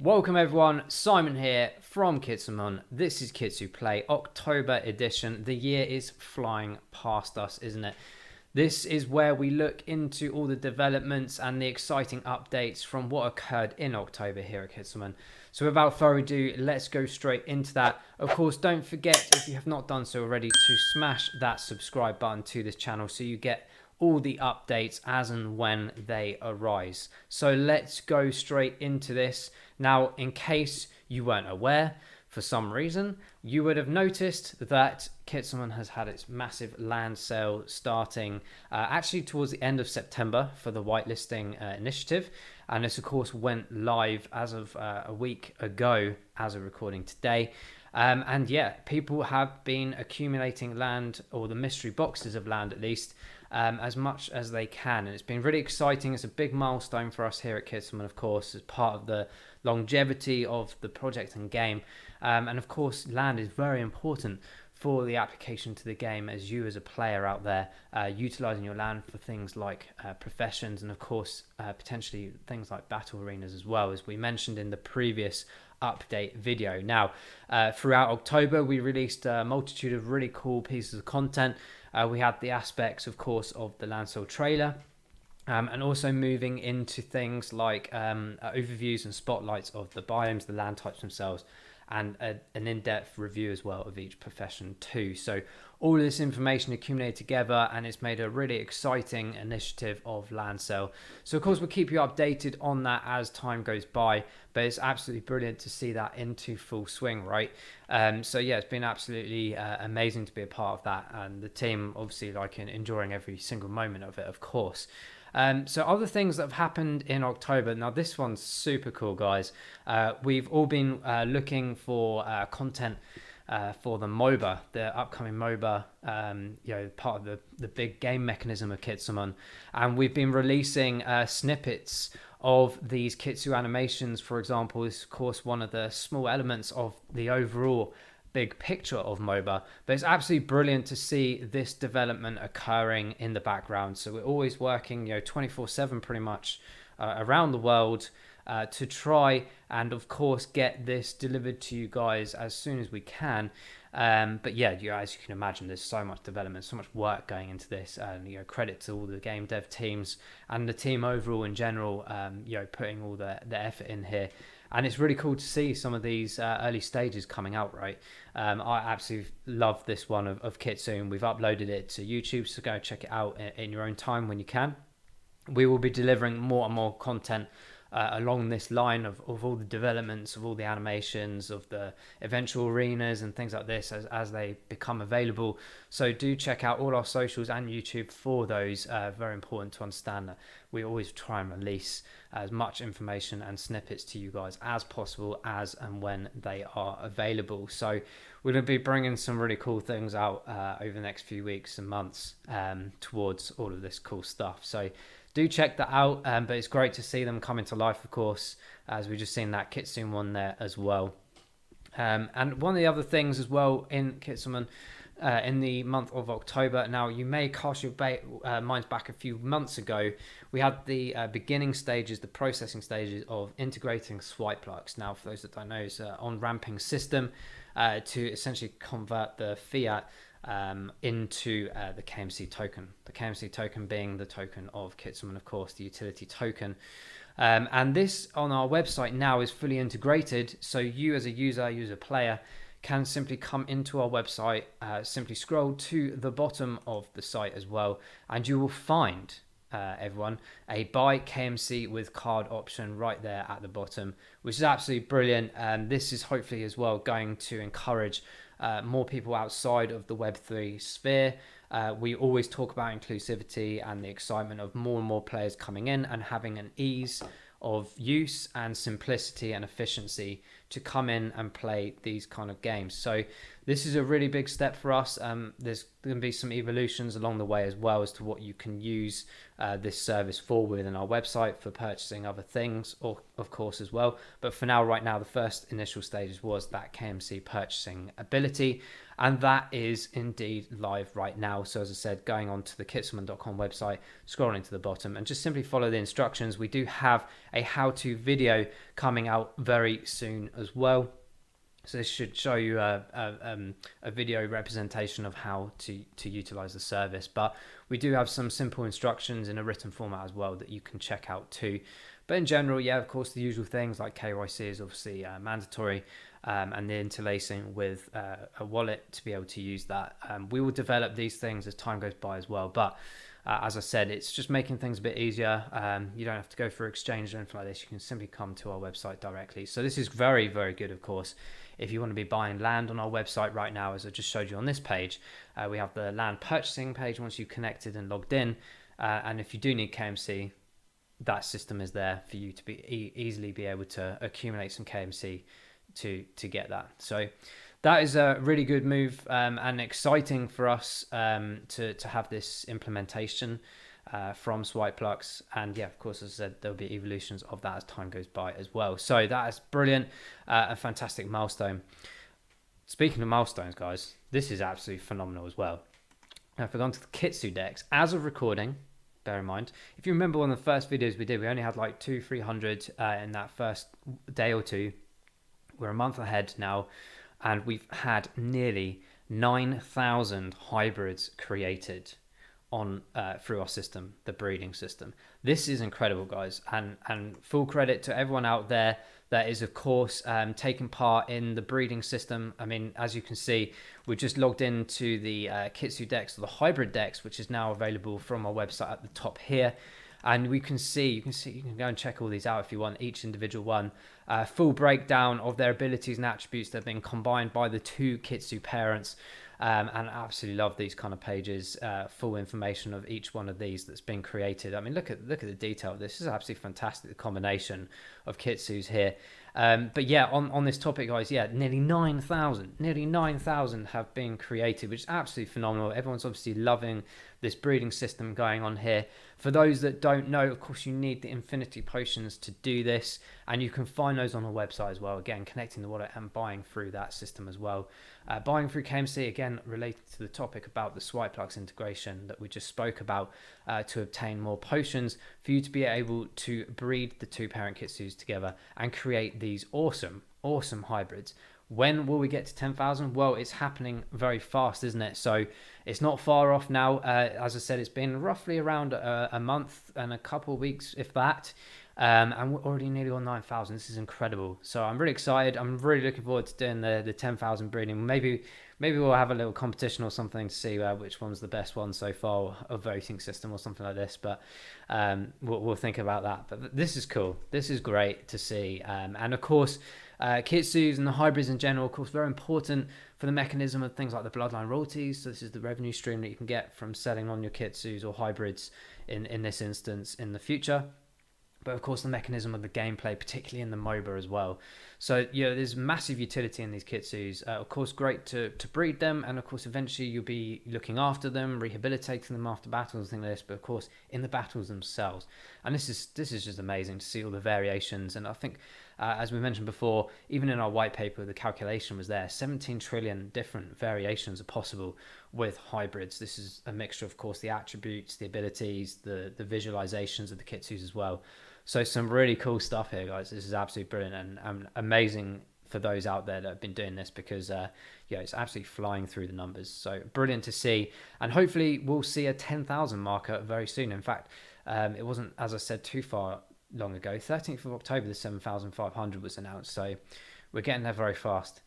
Welcome everyone, Simon here from Kitsumon. This is Kitsu Play October edition. The year is flying past us, isn't it? This is where we look into all the developments and the exciting updates from what occurred in October here at Kitsumon. So without further ado, let's go straight into that. Of course, don't forget, if you have not done so already, to smash that subscribe button to this channel so you get all the updates as and when they arise. So let's go straight into this. Now, in case you weren't aware, for some reason, you would have noticed that Kitsumon has had its massive land sale starting actually towards the end of September for the whitelisting initiative. And this, of course, went live as of a week ago as of recording today. And yeah, people have been accumulating land, or the mystery boxes of land at least, as much as they can, and it's been really exciting. It's a big milestone for us here at Kitsumon, of course, as part of the longevity of the project and game, and of course land is very important for the application to the game, as you as a player out there utilizing your land for things like professions, and of course potentially things like battle arenas as well, as we mentioned in the previous update video. Now throughout October we released a multitude of really cool pieces of content. We had the aspects, of course, of the land sale trailer, and also moving into things like overviews and spotlights of the biomes, the land types themselves, and an in-depth review as well of each profession too. So all of this information accumulated together, and it's made a really exciting initiative of land sale. So of course we'll keep you updated on that as time goes by, but it's absolutely brilliant to see that into full swing, right? So yeah, it's been absolutely amazing to be a part of that, and the team obviously enjoying every single moment of it, of course. So other things that have happened in October. Now this one's super cool, guys. We've all been looking for content for the MOBA, the upcoming MOBA, part of the big game mechanism of Kitsumon, and we've been releasing snippets of these Kitsu animations. For example, is of course one of the small elements of the overall big picture of MOBA, but it's absolutely brilliant to see this development occurring in the background. So we're always working 24/7 pretty much around the world to try and of course get this delivered to you guys as soon as we can. But yeah, as you can imagine, there's so much development, so much work going into this, and credit to all the game dev teams and the team overall in general, putting all the effort in here. And it's really cool to see some of these early stages coming out, right? I absolutely love this one of Kitsune. We've uploaded it to YouTube, so go check it out in your own time when you can. We will be delivering more and more content along this line of all the developments, of all the animations, of the eventual arenas and things like this as they become available. So do check out all our socials and YouTube for those. Very important to understand that we always try and release as much information and snippets to you guys as possible as and when they are available. So we're going to be bringing some really cool things out over the next few weeks and months towards all of this cool stuff. So do check that out, but it's great to see them coming to life, of course, as we've just seen that Kitsune one there as well. And one of the other things as well in Kitsumon in the month of October, now you may cast your minds back a few months ago, we had the beginning stages, the processing stages of integrating swipe blocks. Now, for those that don't know, it's an on-ramping system to essentially convert the fiat into the KMC token. The KMC token being the token of Kitsumon, of course, the utility token. And this on our website now is fully integrated, so you as a user player can simply come into our website, simply scroll to the bottom of the site as well, and you will find everyone a buy KMC with card option right there at the bottom, which is absolutely brilliant. And this is hopefully as well going to encourage more people outside of the Web3 sphere. We always talk about inclusivity and the excitement of more and more players coming in and having an ease of use and simplicity and efficiency to come in and play these kind of games. So this is a really big step for us. There's going to be some evolutions along the way as well as to what you can use this service for within our website for purchasing other things, or of course as well. But for now, right now, the first initial stages was that KMC purchasing ability, and that is indeed live right now. So as I said, going on to the kitsumon.com website, scrolling to the bottom and just simply follow the instructions. We do have a how-to video coming out very soon as well. So this should show you a video representation of how to utilize the service. But we do have some simple instructions in a written format as well that you can check out too. But in general, yeah, of course, the usual things like KYC is obviously mandatory, and the interlacing with a wallet to be able to use that. We will develop these things as time goes by as well. But as I said, it's just making things a bit easier. You don't have to go for exchange or anything like this. You can simply come to our website directly. So this is very, very good, of course. If you want to be buying land on our website right now, as I just showed you on this page, we have the land purchasing page once you've connected and logged in. And if you do need KMC, that system is there for you to be easily be able to accumulate some KMC to get that. So that is a really good move and exciting for us to have this implementation from Swipeplux. And yeah, of course, as I said, there'll be evolutions of that as time goes by as well. So that is brilliant, a fantastic milestone. Speaking of milestones, guys, this is absolutely phenomenal as well. Now, if we've gone to the Kitsu decks, as of recording, bear in mind, if you remember one of the first videos we did, we only had like 200-300 in that first day or two. We're a month ahead now, and we've had nearly 9,000 hybrids created on through our system, the breeding system. This is incredible, guys, and full credit to everyone out there that is, of course, taking part in the breeding system. I mean, as you can see, we've just logged into the Kitsu decks, or the hybrid decks, which is now available from our website at the top here. And you can go and check all these out if you want, each individual one. Full breakdown of their abilities and attributes that have been combined by the two Kitsu parents. And I absolutely love these kind of pages, full information of each one of these that's been created. I mean, look at the detail. This is absolutely fantastic, the combination of Kitsus here. But yeah, on this topic, guys, yeah, nearly 9,000 have been created, which is absolutely phenomenal. Everyone's obviously loving this breeding system going on here. For those that don't know, of course, you need the infinity potions to do this, and you can find those on the website as well. Again, connecting the wallet and buying through that system as well. Buying through KMC, again, related to the topic about the Swipeplux integration that we just spoke about, to obtain more potions for you to be able to breed the two parent Kitsus together and create these awesome hybrids. When will we get to 10,000? Well, it's happening very fast, isn't it? So it's not far off now. As I said, it's been roughly around a month and a couple of weeks, if that. And we're already nearly on 9,000. This is incredible. So I'm really excited. I'm really looking forward to doing the 10,000 breeding. Maybe we'll have a little competition or something to see which one's the best one so far, a voting system or something like this. But we'll think about that. But this is cool. This is great to see. And of course, Kitsus and the hybrids in general, of course, very important for the mechanism of things like the bloodline royalties. So this is the revenue stream that you can get from selling on your Kitsus or hybrids in this instance in the future. But of course, the mechanism of the gameplay, particularly in the MOBA as well. So, there's massive utility in these Kitsus. Of course, great to breed them. And of course, eventually you'll be looking after them, rehabilitating them after battles and things like this. But of course, in the battles themselves. And this is just amazing to see all the variations. And I think, as we mentioned before, even in our white paper, the calculation was there. 17 trillion different variations are possible with hybrids. This is a mixture, of course, the attributes, the abilities, the visualizations of the Kitsus as well. So some really cool stuff here, guys. This is absolutely brilliant and amazing for those out there that have been doing this, because it's absolutely flying through the numbers. So brilliant to see, and hopefully we'll see a 10,000 marker very soon. In fact, it wasn't, as I said, too far long ago. 13th of October, the 7,500 was announced. So we're getting there very fast.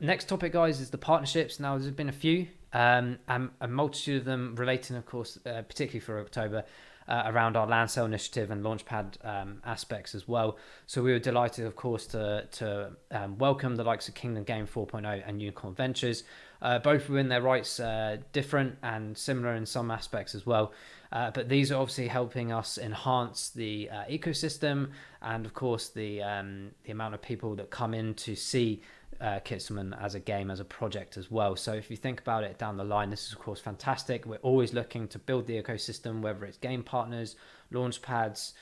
Next topic, guys, is the partnerships. Now, there's been a few, and a multitude of them relating, of course, particularly for October, around our land sale initiative and launchpad aspects as well. So we were delighted, of course, to welcome the likes of Kingdom Game 4.0 and Unicorn Ventures. both within their rights, different and similar in some aspects as well. But these are obviously helping us enhance the ecosystem, and of course the amount of people that come in to see Kitsumon as a game, as a project as well. So if you think about it down the line, this is of course fantastic. We're always looking to build the ecosystem, whether it's game partners, launch pads,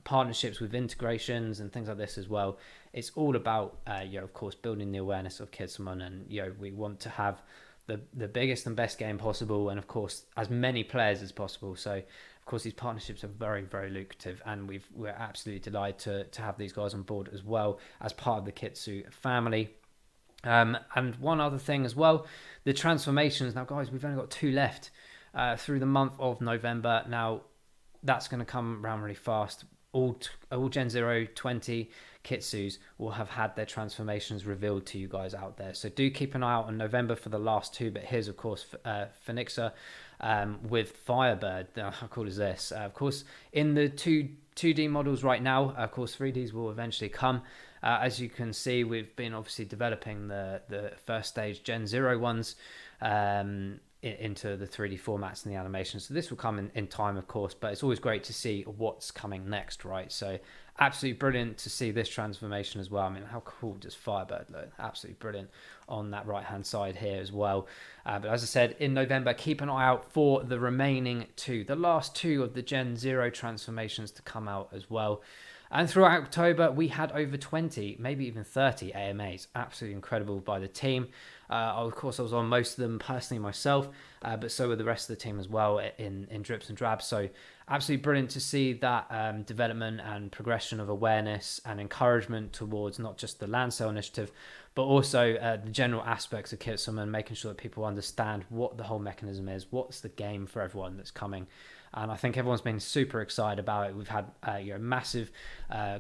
partnerships with integrations and things like this as well. It's all about of course building the awareness of Kitsumon, and we want to have the biggest and best game possible, and of course as many players as possible. So of course these partnerships are very, very lucrative, and we're absolutely delighted to have these guys on board as well as part of the Kitsu family. And one other thing as well, the transformations. Now guys, we've only got 2 left through the month of November. Now that's going to come around really fast. All Gen 0 20 Kitsus will have had their transformations revealed to you guys out there. So do keep an eye out on November for the last 2. But here's of course Phoenixa with Firebird. How cool is this? Of course in the 2D models right now, of course 3Ds will eventually come. As you can see, we've been obviously developing the first stage Gen 0 ones into the 3D formats and the animation. So this will come in time, of course, but it's always great to see what's coming next, right? So absolutely brilliant to see this transformation as well. I mean, how cool does Firebird look? Absolutely brilliant on that right-hand side here as well. But as I said, in November, keep an eye out for the remaining 2, the last 2 of the Gen 0 transformations to come out as well. And throughout October, we had over 20, maybe even 30 AMAs. Absolutely incredible by the team. Of course, I was on most of them personally myself, but so were the rest of the team as well in drips and drabs. So absolutely brilliant to see that development and progression of awareness and encouragement towards not just the land sale initiative, but also the general aspects of Kitsumon, making sure that people understand what the whole mechanism is, what's the game for everyone that's coming. And I think everyone's been super excited about it. We've had massive,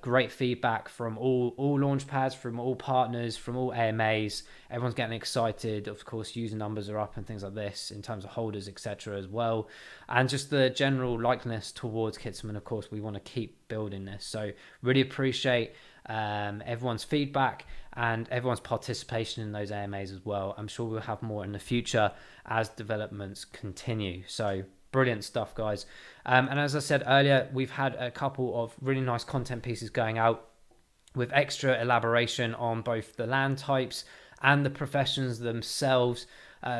great feedback from all launch pads, from all partners, from all AMAs. Everyone's getting excited. Of course, user numbers are up and things like this in terms of holders, etc. as well. And just the general likeness towards Kitsumon. Of course, we want to keep building this. So really appreciate everyone's feedback and everyone's participation in those AMAs as well. I'm sure we'll have more in the future as developments continue. So brilliant stuff, guys. And as I said earlier, we've had a couple of really nice content pieces going out with extra elaboration on both the land types and the professions themselves.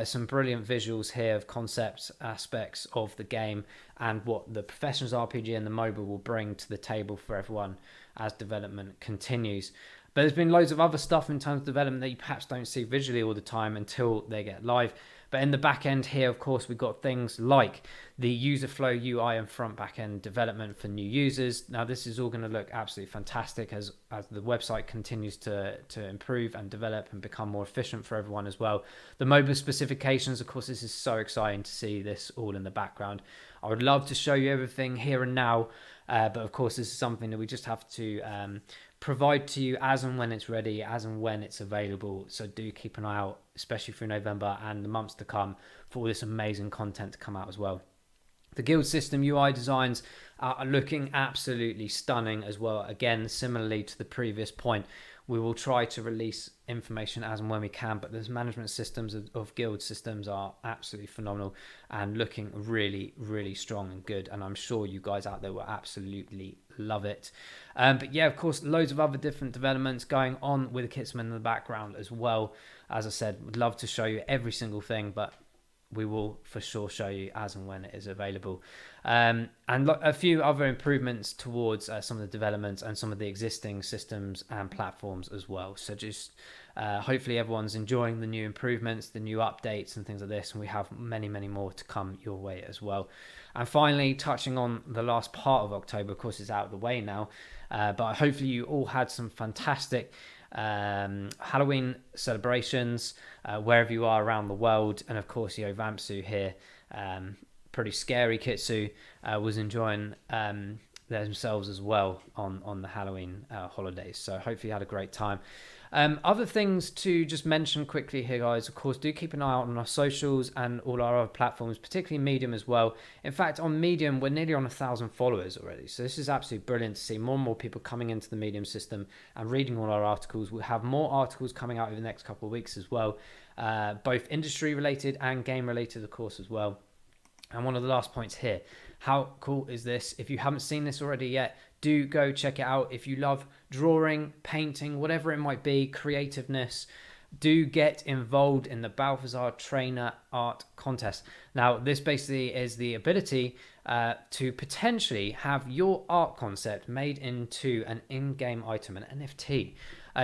Some brilliant visuals here of concepts, aspects of the game, and what the Professions RPG and the MOBA will bring to the table for everyone as development continues. But there's been loads of other stuff in terms of development that you perhaps don't see visually all the time until they get live. But in the back end here, of course, we've got things like the user flow UI and front back end development for new users. Now, this is all going to look absolutely fantastic as the website continues to improve and develop and become more efficient for everyone as well. The MOBA specifications, of course, this is so exciting to see this all in the background. I would love to show you everything here and now, but of course, this is something that we just have to provide to you as and when it's ready, as and when it's available. So do keep an eye out, especially through November and the months to come, for all this amazing content to come out as well. The guild system UI designs are looking absolutely stunning as well. Again, similarly to the previous point, we will try to release information as and when we can, but the management systems of guild systems are absolutely phenomenal and looking really, really strong and good. And I'm sure you guys out there will absolutely love it. But yeah, of course, loads of other different developments going on with Kitsumon in the background as well. As I said, would love to show you every single thing, but we will for sure show you as and when it is available. And a few other improvements towards some of the developments and some of the existing systems and platforms as well. So just hopefully everyone's enjoying the new improvements, the new updates and things like this. And we have many, many more to come your way as well. And finally, touching on the last part of October, of course, it's out of the way now. But hopefully you all had some fantastic Halloween celebrations wherever you are around the world. And of course, Vamsu here, pretty scary Kitsu, was enjoying themselves as well on the Halloween holidays. So hopefully you had a great time. Other things to just mention quickly here, guys, of course, do keep an eye out on our socials and all our other platforms, particularly Medium as well. In fact, on Medium, we're nearly on 1,000 followers already. So this is absolutely brilliant to see more and more people coming into the Medium system and reading all our articles. We'll have more articles coming out over the next couple of weeks as well, both industry related and game related, of course, as well. And one of the last points here, how cool is this? If you haven't seen this already yet, do go check it out. If you love drawing, painting, whatever it might be, creativeness, do get involved in the Balthazar Trainer Art Contest. Now, this basically is the ability to potentially have your art concept made into an in-game item, an NFT.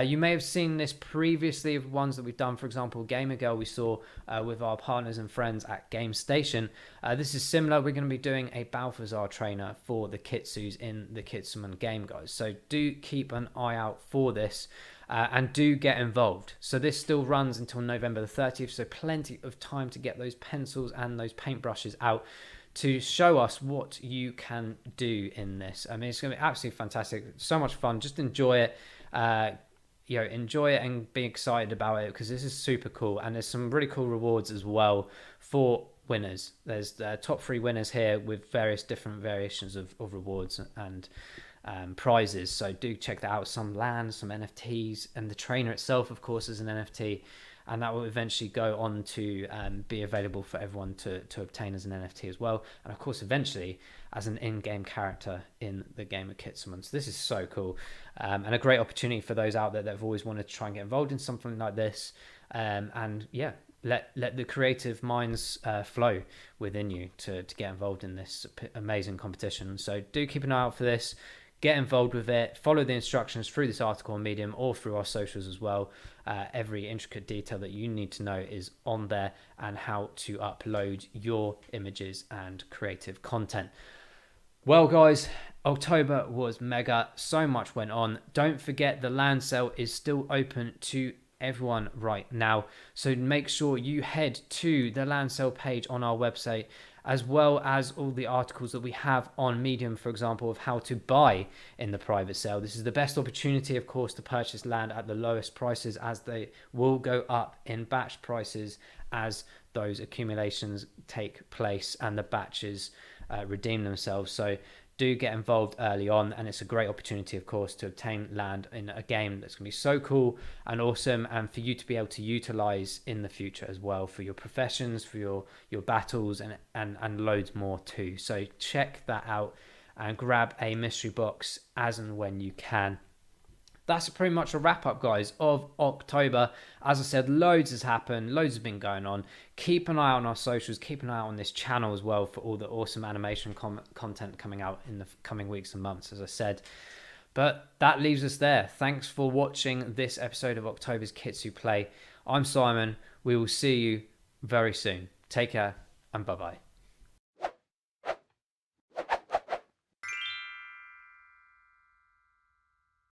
You may have seen this previously of ones that we've done, for example, Gamer Girl we saw with our partners and friends at Game Station. This is similar. We're going to be doing a Balthazar trainer for the Kitsus in the Kitsumon game, guys. So do keep an eye out for this and do get involved. So this still runs until November the 30th, so plenty of time to get those pencils and those paintbrushes out to show us what you can do in this. I mean, it's going to be absolutely fantastic. So much fun. Just enjoy it. Enjoy it and be excited about it, because this is super cool, and there's some really cool rewards as well for winners. There's top 3 winners here with various different variations of rewards and prizes, so do check that out. Some lands, some NFTs, and the trainer itself, of course, is an NFT, and that will eventually go on to be available for everyone to obtain as an NFT as well, and of course eventually as an in-game character in the game of Kitsumon. So this is so cool, and a great opportunity for those out there that have always wanted to try and get involved in something like this, and yeah, let the creative minds flow within you to get involved in this amazing competition. So do keep an eye out for this. Get involved with it. Follow the instructions through this article on Medium or through our socials as well. Every intricate detail that you need to know is on there, and how to upload your images and creative content. Well, guys, October was mega. So much went on. Don't forget the land sale is still open to everyone right now. So make sure you head to the land sale page on our website, as well as all the articles that we have on Medium, for example, of how to buy in the private sale. This is the best opportunity, of course, to purchase land at the lowest prices, as they will go up in batch prices as those accumulations take place and the batches redeem themselves. So do get involved early on, and it's a great opportunity, of course, to obtain land in a game that's going to be so cool and awesome, and for you to be able to utilize in the future as well for your professions, for your battles, and loads more too. So check that out and grab a mystery box as and when you can. That's pretty much a wrap up, guys, of October. As I said, loads has happened, loads has been going on. Keep an eye on our socials, keep an eye on this channel as well for all the awesome animation content coming out in the coming weeks and months, as I said. But that leaves us there. Thanks for watching this episode of October's Kitsu Play. I'm Simon. We will see you very soon. Take care and bye-bye.